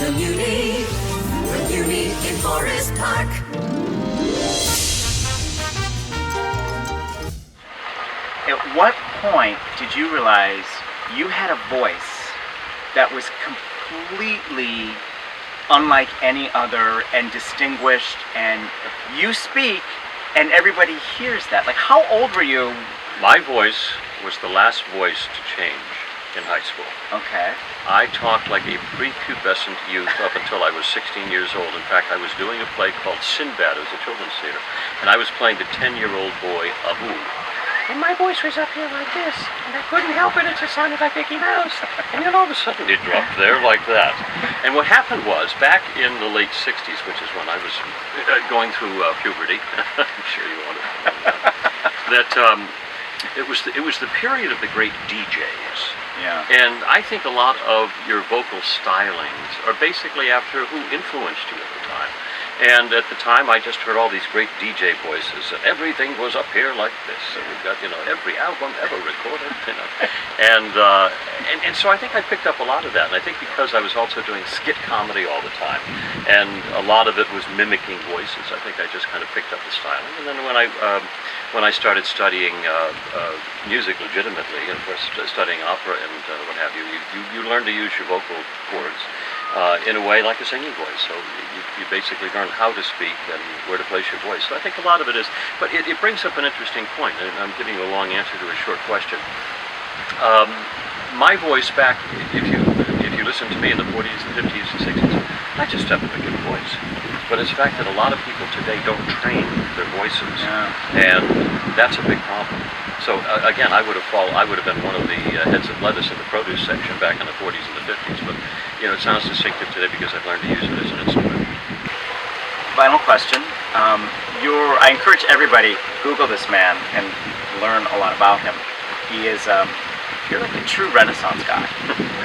the Muny in Forest Park. At what point did you realize you had a voice that was completely unlike any other and distinguished, and you speak and everybody hears that? Like, how old were you? My voice was the last voice to change in high school. Okay. I talked like a prepubescent youth up until I was 16 years old. In fact, I was doing a play called Sinbad. It was a children's theater. And I was playing the 10-year-old boy, Abu. And my voice was up here like this, and I couldn't help it, it just sounded like Mickey Mouse. And then all of a sudden it dropped there like that. And what happened was, back in the late 60s, which is when I was going through puberty, I'm sure you want to know that, it was the period of the great DJs. Yeah. And I think a lot of your vocal stylings are basically after who influenced you at the time. And at the time, I just heard all these great DJ voices, and everything was up here like this. And we've got, every album ever recorded, And so I think I picked up a lot of that. And I think because I was also doing skit comedy all the time, and a lot of it was mimicking voices, I think I just kind of picked up the styling. And then when I started studying music legitimately, and of course studying opera and what have you, you learn to use your vocal cords in a way like a singing voice. So you basically learn how to speak and where to place your voice. So I think a lot of it is, but it brings up an interesting point, and I'm giving you a long answer to a short question. My voice back, if you listen to me in the 40s, the 50s, and 60s, I just have a good voice. But it's the fact that a lot of people today don't train their voices, and that's a big problem. So again, I would have been one of the heads of lettuce in the produce section back in the 40s and the 50s. But it sounds distinctive today because I've learned to use it as an instrument. Final question. I encourage everybody, Google this man and learn a lot about him. He is, you're like a true Renaissance guy.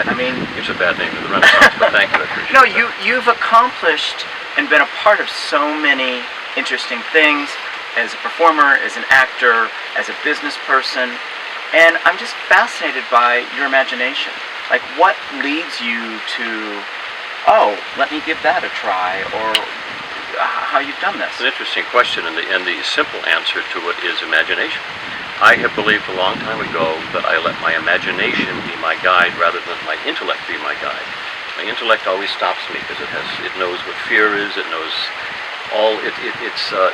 I mean, it's a bad name to the Renaissance, but thank you. I appreciate no, that. you've accomplished and been a part of so many interesting things as a performer, as an actor, as a business person, and I'm just fascinated by your imagination. Like, what leads you to, let me give that a try, or how you've done this? It's an interesting question, and the simple answer to it is imagination. I have believed a long time ago that I let my imagination be my guide rather than my intellect be my guide. My intellect always stops me because it knows what fear is. It knows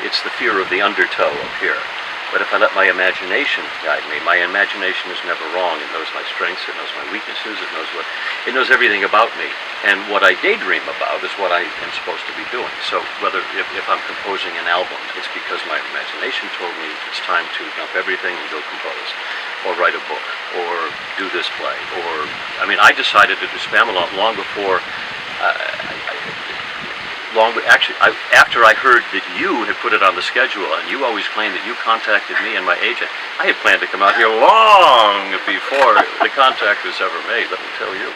it's the fear of the undertow up here. But if I let my imagination guide me, my imagination is never wrong. It knows my strengths, it knows my weaknesses, it knows everything about me. And what I daydream about is what I am supposed to be doing. So whether if I'm composing an album, it's because my imagination told me it's time to dump everything and go compose, or write a book, or do this play, I decided to do SPAMALOT long before. After I heard that you had put it on the schedule, and you always claimed that you contacted me and my agent, I had planned to come out here long before the contact was ever made, let me tell you.